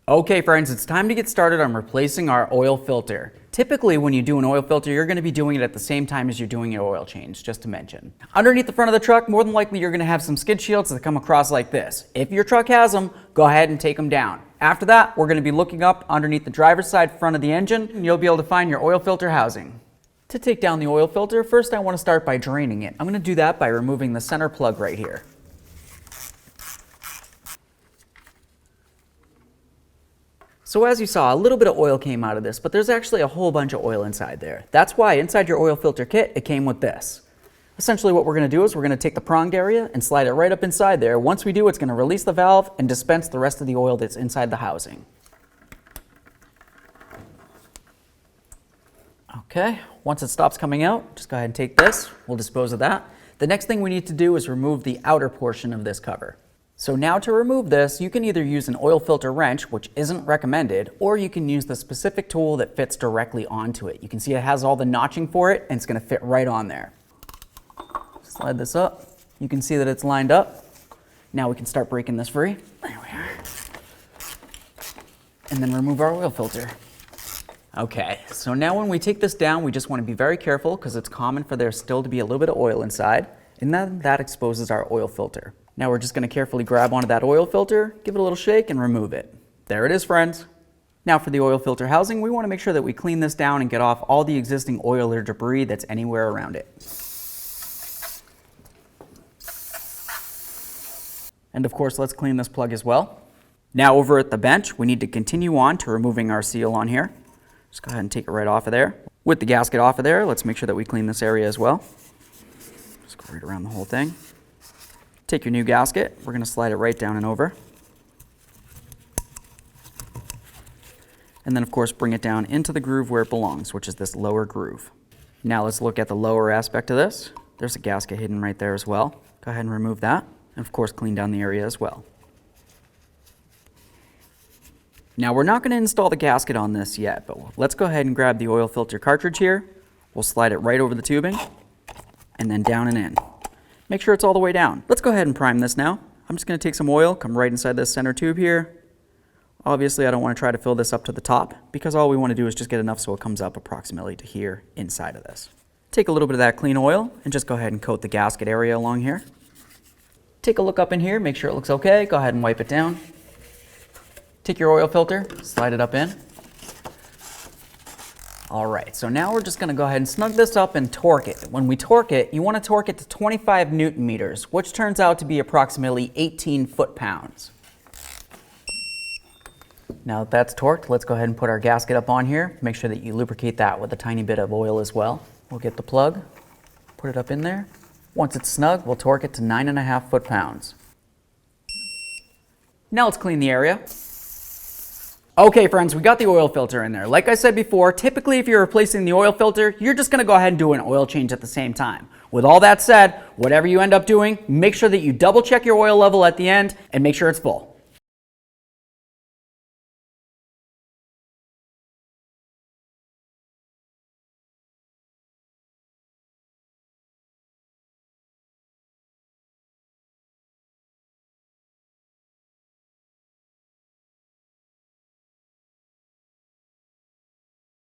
Okay friends, it's time to get started on replacing our oil filter. Typically when you do an oil filter, you're going to be doing it at the same time as you're doing your oil change, just to mention. Underneath the front of the truck, more than likely you're going to have some skid shields that come across like this. If your truck has them, go ahead and take them down. After that, we're going to be looking up underneath the driver's side front of the engine, and you'll be able to find your oil filter housing. To take down the oil filter, first I want to start by draining it. I'm going to do that by removing the center plug right here. So as you saw, a little bit of oil came out of this, but there's actually a whole bunch of oil inside there. That's why inside your oil filter kit, it came with this. Essentially what we're going to do is we're going to take the pronged area and slide it right up inside there. Once we do, it's going to release the valve and dispense the rest of the oil that's inside the housing. Okay, once it stops coming out, just go ahead and take this. We'll dispose of that. The next thing we need to do is remove the outer portion of this cover. So now to remove this, you can either use an oil filter wrench, which isn't recommended, or you can use the specific tool that fits directly onto it. You can see it has all the notching for it, and it's going to fit right on there. Slide this up. You can see that it's lined up. Now we can start breaking this free. There we are. And then remove our oil filter. Okay, so now when we take this down, we just want to be very careful because it's common for there still to be a little bit of oil inside, and then that exposes our oil filter. Now we're just going to carefully grab onto that oil filter, give it a little shake, and remove it. There it is, friends. Now for the oil filter housing, we want to make sure that we clean this down and get off all the existing oil or debris that's anywhere around it. And of course, let's clean this plug as well. Now over at the bench, we need to continue on to removing our seal on here. Just go ahead and take it right off of there. With the gasket off of there, let's make sure that we clean this area as well. Just go right around the whole thing. Take your new gasket, we're going to slide it right down and over. And then of course bring it down into the groove where it belongs, which is this lower groove. Now let's look at the lower aspect of this. There's a gasket hidden right there as well. Go ahead and remove that, and of course clean down the area as well. Now we're not going to install the gasket on this yet, but let's go ahead and grab the oil filter cartridge here. We'll slide it right over the tubing, and then down and in. Make sure it's all the way down. Let's go ahead and prime this now. I'm just going to take some oil, come right inside this center tube here. Obviously, I don't want to try to fill this up to the top because all we want to do is just get enough so it comes up approximately to here inside of this. Take a little bit of that clean oil and just go ahead and coat the gasket area along here. Take a look up in here, make sure it looks okay. Go ahead and wipe it down. Take your oil filter, slide it up in. All right, so now we're just going to go ahead and snug this up and torque it. When we torque it, you want to torque it to 25 Newton meters, which turns out to be approximately 18 foot-pounds. Now that that's torqued, let's go ahead and put our gasket up on here. Make sure that you lubricate that with a tiny bit of oil as well. We'll get the plug, put it up in there. Once it's snug, we'll torque it to 9.5 foot-pounds. Now let's clean the area. Okay friends, we got the oil filter in there. Like I said before, typically if you're replacing the oil filter, you're just going to go ahead and do an oil change at the same time. With all that said, whatever you end up doing, make sure that you double check your oil level at the end and make sure it's full.